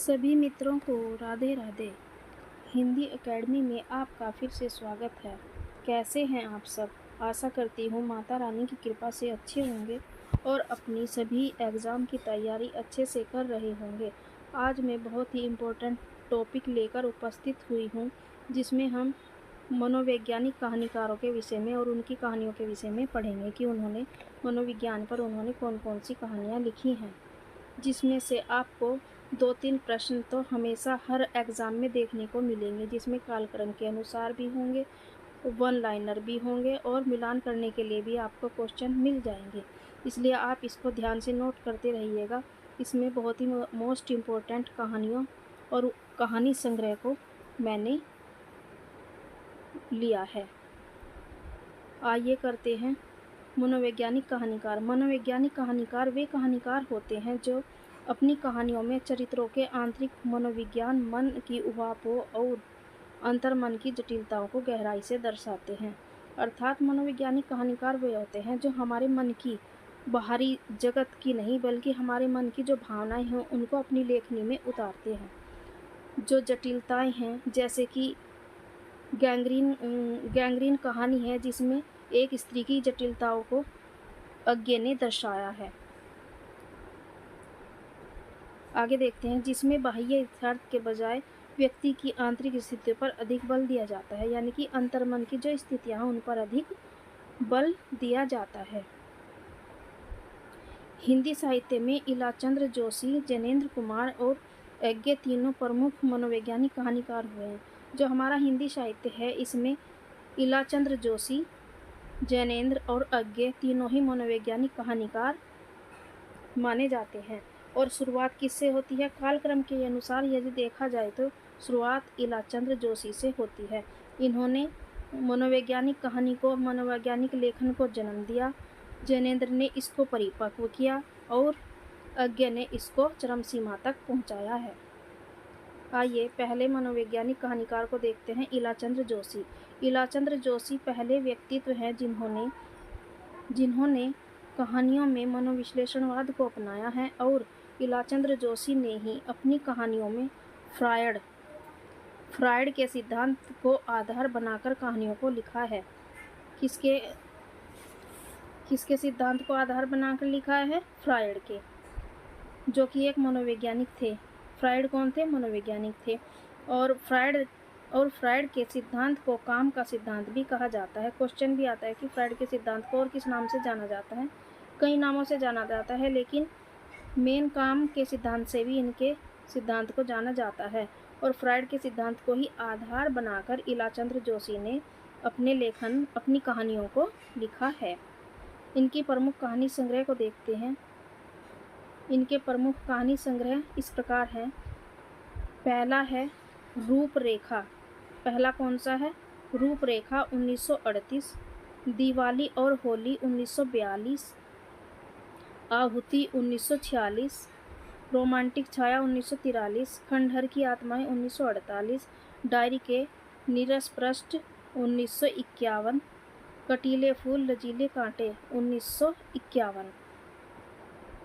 सभी मित्रों को राधे राधे। हिंदी एकेडमी में आपका फिर से स्वागत है। कैसे हैं आप सब? आशा करती हूँ माता रानी की कृपा से अच्छे होंगे और अपनी सभी एग्ज़ाम की तैयारी अच्छे से कर रहे होंगे। आज मैं बहुत ही इम्पोर्टेंट टॉपिक लेकर उपस्थित हुई हूँ, जिसमें हम मनोवैज्ञानिक कहानीकारों के विषय में और उनकी कहानियों के विषय में पढ़ेंगे कि उन्होंने मनोविज्ञान पर कौन कौन सी कहानियाँ लिखी हैं, जिसमें से आपको 2-3 प्रश्न तो हमेशा हर एग्ज़ाम में देखने को मिलेंगे, जिसमें कालक्रम के अनुसार भी होंगे, वन लाइनर भी होंगे और मिलान करने के लिए भी आपको क्वेश्चन मिल जाएंगे। इसलिए आप इसको ध्यान से नोट करते रहिएगा। इसमें बहुत ही मोस्ट इम्पोर्टेंट कहानियों और कहानी संग्रह को मैंने लिया है। आइए करते हैं मनोवैज्ञानिक कहानीकार। मनोवैज्ञानिक कहानीकार वे कहानीकार होते हैं जो अपनी कहानियों में चरित्रों के आंतरिक मनोविज्ञान, मन की उहापों और अंतर्मन की जटिलताओं को गहराई से दर्शाते हैं। अर्थात मनोवैज्ञानिक कहानीकार वे होते हैं जो हमारे मन की बाहरी जगत की नहीं, बल्कि हमारे मन की जो भावनाएं हैं उनको अपनी लेखनी में उतारते हैं। जो जटिलताएं हैं, जैसे कि गैंग्रीन कहानी है, जिसमें एक स्त्री की जटिलताओं को अज्ञे ने दर्शाया है। आगे देखते हैं, जिसमें बाह्य यथार्थ के बजाय व्यक्ति की आंतरिक स्थितियों पर अधिक बल दिया जाता है, यानी कि अंतर्मन की जो स्थितियां हैं उन पर अधिक बल दिया जाता है। हिंदी साहित्य में इलाचंद्र जोशी, जैनेन्द्र कुमार और अज्ञे तीनों प्रमुख मनोवैज्ञानिक कहानीकार हुए हैं। जो हमारा हिंदी साहित्य है, इसमें इलाचंद्र जोशी, जैनेन्द्र और अज्ञे तीनों ही मनोवैज्ञानिक कहानीकार माने जाते हैं। और शुरुआत किससे होती है? कालक्रम के अनुसार यदि देखा जाए तो शुरुआत इलाचंद्र जोशी से होती है। इन्होंने मनोवैज्ञानिक कहानी को, मनोवैज्ञानिक लेखन को जन्म दिया। जैनेन्द्र ने इसको परिपक्व किया और अज्ञे ने इसको चरम सीमा तक पहुंचाया है। आइए पहले मनोवैज्ञानिक कहानीकार को देखते हैं, इलाचंद्र जोशी। इलाचंद्र जोशी पहले व्यक्तित्व हैं जिन्होंने कहानियों में मनोविश्लेषणवाद को अपनाया है। और इलाचंद्र जोशी ने ही अपनी कहानियों में फ्रायड के सिद्धांत को आधार बनाकर कहानियों को लिखा है। किसके सिद्धांत को आधार बनाकर लिखा है? फ्रायड के, जो कि एक मनोवैज्ञानिक थे। फ्रायड कौन थे? मनोवैज्ञानिक थे। और फ्रायड के सिद्धांत को काम का सिद्धांत भी कहा जाता है। क्वेश्चन भी आता है कि फ्रायड के सिद्धांत को और किस नाम से जाना जाता है? कई नामों से जाना जाता है, लेकिन मेन काम के सिद्धांत से भी इनके सिद्धांत को जाना जाता है। और फ्रायड के सिद्धांत को ही आधार बनाकर इलाचंद्र जोशी ने अपनी कहानियों को लिखा है। इनकी प्रमुख कहानी संग्रह को देखते हैं। इनके प्रमुख कहानी संग्रह इस प्रकार है। पहला है रूपरेखा। पहला कौन सा है? रूपरेखा 1938, दिवाली और होली 1942, आहुति 1946, रोमांटिक छाया 1943, खंडहर की आत्माएं 1948, डायरी के नीरस पृष्ठ 1951, कटीले फूल लजीले कांटे 1951।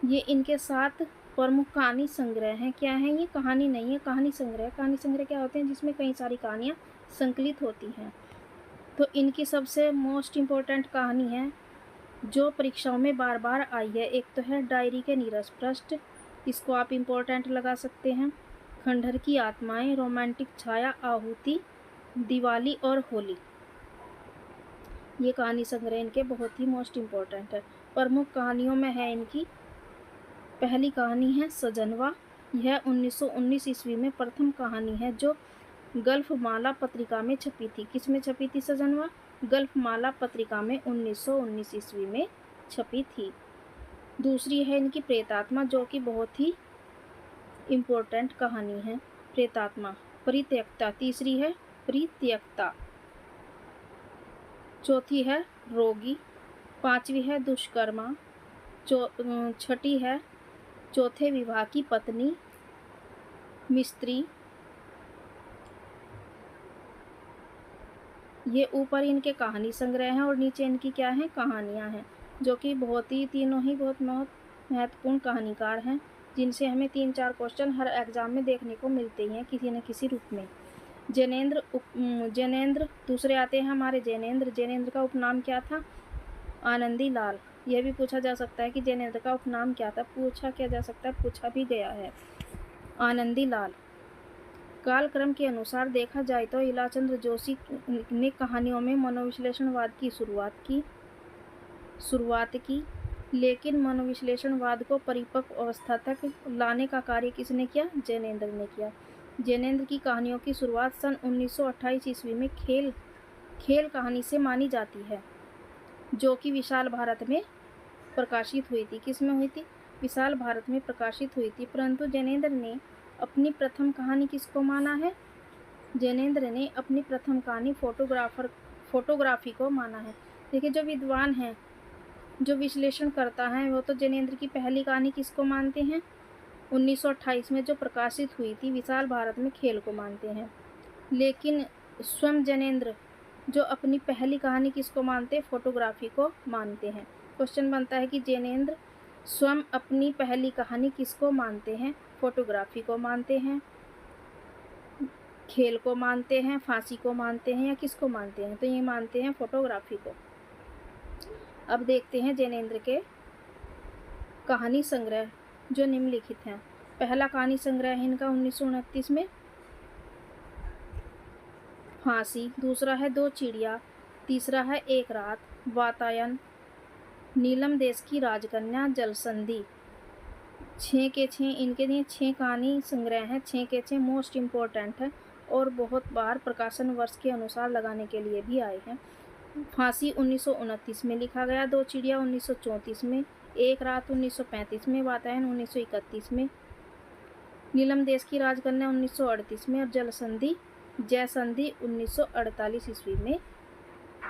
ये इनके 7 प्रमुख कहानी संग्रह हैं। क्या है ये? कहानी नहीं है, कहानी संग्रह। कहानी संग्रह क्या होते हैं? जिसमें कई सारी कहानियाँ संकलित होती हैं। तो इनकी सबसे मोस्ट इम्पोर्टेंट कहानी है जो परीक्षाओं में बार बार आई है, एक तो है डायरी के नीरस पृष्ठ, इसको आप इम्पोर्टेंट लगा सकते हैं। खंडहर की आत्माएं, रोमांटिक छाया, आहुति, दिवाली और होली। ये कहानी संग्रह इनके बहुत ही मोस्ट इम्पोर्टेंट है। प्रमुख कहानियों में है इनकी पहली कहानी है सजनवा। यह 1919 ईस्वी में प्रथम कहानी है जो गल्फ माला पत्रिका में छपी थी। किस में छपी थी सजनवा? गल्फ माला पत्रिका में 1919 ईस्वी में छपी थी। दूसरी है इनकी प्रेतात्मा, जो कि बहुत ही इम्पोर्टेंट कहानी है। प्रेतात्मा। परित्यक्ता तीसरी है, परित्यक्ता। चौथी है रोगी। पांचवी है दुष्कर्मा। छठी है चौथे विवाह की पत्नी, मिस्त्री। ये ऊपर इनके कहानी संग्रह हैं और नीचे इनकी क्या है? कहानियां हैं, जो कि बहुत ही तीनों ही बहुत महत्वपूर्ण कहानीकार हैं। जिनसे हमें 3-4 क्वेश्चन हर एग्जाम में देखने को मिलते ही हैं किसी न किसी रूप में। जैनेंद्र। दूसरे आते हैं हमारे जैनेंद्र। जैनेंद्र का उपनाम क्या था? आनंदी लाल। यह भी पूछा जा सकता है कि जैनेंद्र का उपनाम क्या था। पूछा क्या जा सकता है, पूछा भी गया है, आनंदी लाल। कालक्रम के अनुसार देखा जाए तो इलाचंद्र जोशी ने कहानियों में मनोविश्लेषणवाद की शुरुआत की, लेकिन मनोविश्लेषणवाद को परिपक्व अवस्था तक लाने का कार्य किसने किया? जैनेंद्र ने किया। जैनेंद्र की कहानियों की शुरुआत सन 1928 ईस्वी में खेल कहानी से मानी जाती है, जो कि विशाल भारत में प्रकाशित हुई थी। किस में हुई थी? विशाल भारत में प्रकाशित हुई थी। परंतु जैनेंद्र ने अपनी प्रथम कहानी किसको माना है? जैनेंद्र ने अपनी प्रथम कहानी फोटोग्राफी को माना है। देखिए, जो विद्वान हैं, जो विश्लेषण करता है, वो तो जैनेंद्र की पहली कहानी किसको मानते हैं? 1928 में जो प्रकाशित हुई थी विशाल भारत में खेल को मानते हैं। लेकिन स्वयं जैनेंद्र जो अपनी पहली कहानी किसको मानते हैं? फोटोग्राफी को मानते हैं। क्वेश्चन बनता है कि जैनेंद्र स्वयं अपनी पहली कहानी किसको मानते हैं? फोटोग्राफी को मानते हैं, खेल को मानते हैं, फांसी को मानते हैं, या किसको मानते हैं? तो ये मानते हैं फोटोग्राफी को। अब देखते हैं जैनेंद्र के कहानी संग्रह जो निम्नलिखित हैं। पहला कहानी संग्रह है इनका 1929 में, फांसी। दूसरा है दो चिड़िया। तीसरा है एक रात, वातायन, नीलम देश की राजकन्या, जलसंधि। 6 के 6 इनके लिए 6 कहानी संग्रह हैं। 6 के 6 मोस्ट इम्पोर्टेंट है और बहुत बार प्रकाशन वर्ष के अनुसार लगाने के लिए भी आए हैं। फांसी 1929 में लिखा गया, दो चिड़िया 1934 में, एक रात 1935 में, वातायन 1931 में, नीलम देश की राजकन्या 1938 में और जयसंधि 1948 ईस्वी में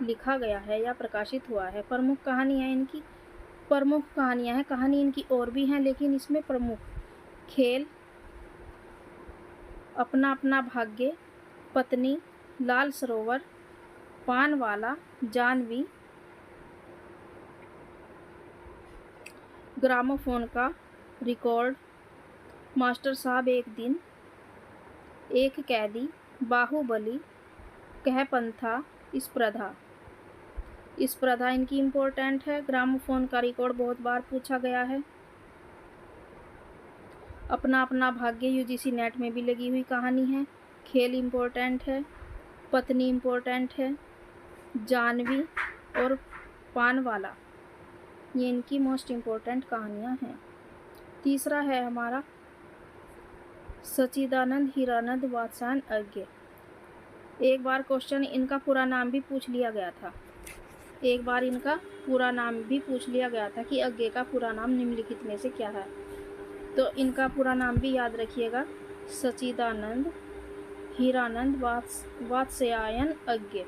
लिखा गया है या प्रकाशित हुआ है। प्रमुख कहानियाँ हैं। कहानी इनकी और भी हैं, लेकिन इसमें प्रमुख खेल, अपना अपना भाग्य, पत्नी, लाल सरोवर, पान वाला, जानवी, ग्रामोफोन का रिकॉर्ड, मास्टर साहब एक दिन, एक कैदी, बाहुबली, कह पंथा, स्पर्धा इनकी इम्पोर्टेंट है। ग्रामोफोन का रिकॉर्ड बहुत बार पूछा गया है। अपना अपना भाग्य यूजीसी नेट में भी लगी हुई कहानी है। खेल इम्पोर्टेंट है, पत्नी इम्पोर्टेंट है, जानवी और पानवाला, ये इनकी मोस्ट इम्पोर्टेंट कहानियाँ हैं। तीसरा है हमारा सच्चिदानंद हीरानंद वात्स्यायन अज्ञे। एक बार क्वेश्चन इनका पूरा नाम भी पूछ लिया गया था। कि अज्ञे का पूरा नाम निम्नलिखित में से क्या है? तो इनका पूरा नाम भी याद रखिएगा, सच्चिदानंद हीरानंद वात्स्यायन अज्ञे।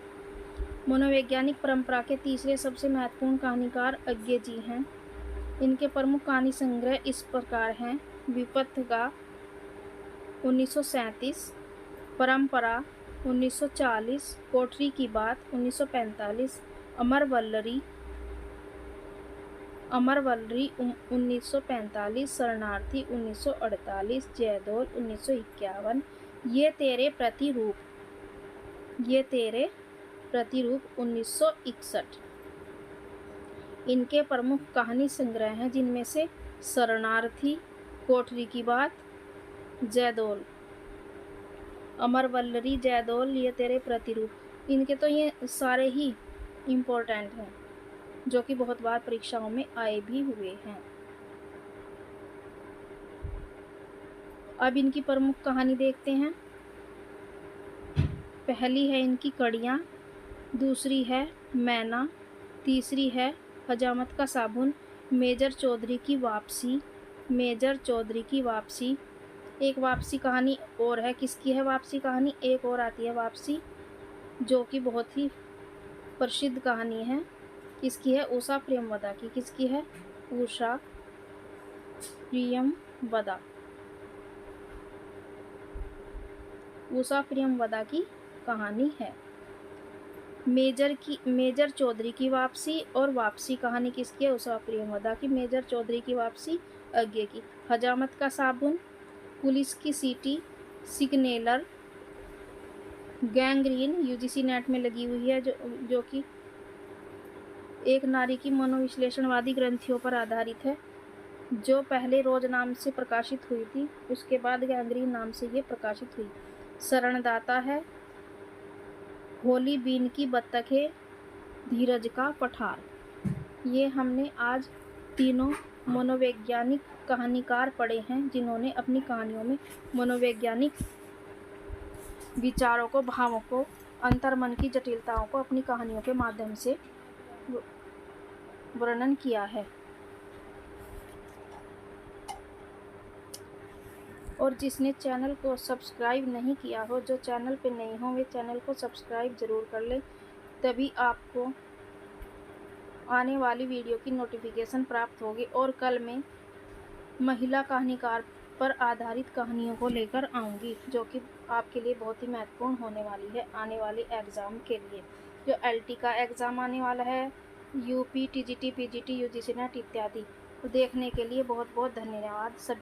मनोवैज्ञानिक परंपरा के तीसरे सबसे महत्वपूर्ण कहानीकार अज्ञे जी हैं। इनके प्रमुख कहानी संग्रह इस प्रकार हैं: विपत्तिका 1937, परंपरा 1940, कोठरी की बात 1945, अमरवल्लरी 1945, शरणार्थी 1948, जयदोल 1951, ये तेरे प्रतिरूप 1961 इनके प्रमुख कहानी संग्रह हैं, जिनमें से शरणार्थी, कोठरी की बात, जयदोल, अमरवल्लरी, जयदोल, ये तेरे प्रतिरूप। इनके तो ये सारे ही इम्पोर्टेंट हैं, जो कि बहुत बार परीक्षाओं में आए भी हुए हैं। अब इनकी प्रमुख कहानी देखते हैं। पहली है इनकी कड़ियाँ, दूसरी है मैना, तीसरी है हजामत का साबुन, मेजर चौधरी की वापसी। एक वापसी कहानी और है। किसकी है वापसी कहानी? एक और आती है वापसी, जो कि बहुत ही प्रसिद्ध कहानी है। किसकी है? उषा प्रेमवदा की। किसकी है? उषा प्रियमवदा की कहानी है। मेजर चौधरी की वापसी, और वापसी कहानी किसकी है? उषा प्रेमवदा की। मेजर चौधरी की वापसी अज्ञे की। हजामत का साबुन, पुलिस की सीटी, सिग्नेलर, गैंग्रीन यूजीसी नेट में लगी हुई है, जो कि एक नारी की मनोविश्लेषणवादी ग्रंथियों पर आधारित है, जो पहले रोज नाम से प्रकाशित हुई थी, उसके बाद गैंग्रीन नाम से ये प्रकाशित हुई। शरणदाता है होली बीन की बत्तखें, धीरज का पठार। ये हमने आज तीनों मनोवैज्ञानिक कहानीकार पढ़े हैं, जिन्होंने अपनी कहानियों में मनोवैज्ञानिक विचारों को, भावों को, अंतर्मन की जटिलताओं को अपनी कहानियों के माध्यम से वर्णन किया है। और जिसने चैनल को सब्सक्राइब नहीं किया हो, जो चैनल पे नहीं हो, वे चैनल को सब्सक्राइब ज़रूर कर लें, तभी आपको आने वाली वीडियो की नोटिफिकेशन प्राप्त होगी। और कल मैं महिला कहानीकार पर आधारित कहानियों को लेकर आऊँगी, जो कि आपके लिए बहुत ही महत्वपूर्ण होने वाली है आने वाले एग्ज़ाम के लिए। जो एलटी का एग्ज़ाम आने वाला है, UP, TGT, PGT, UGC net इत्यादि, देखने के लिए बहुत बहुत धन्यवाद सभी।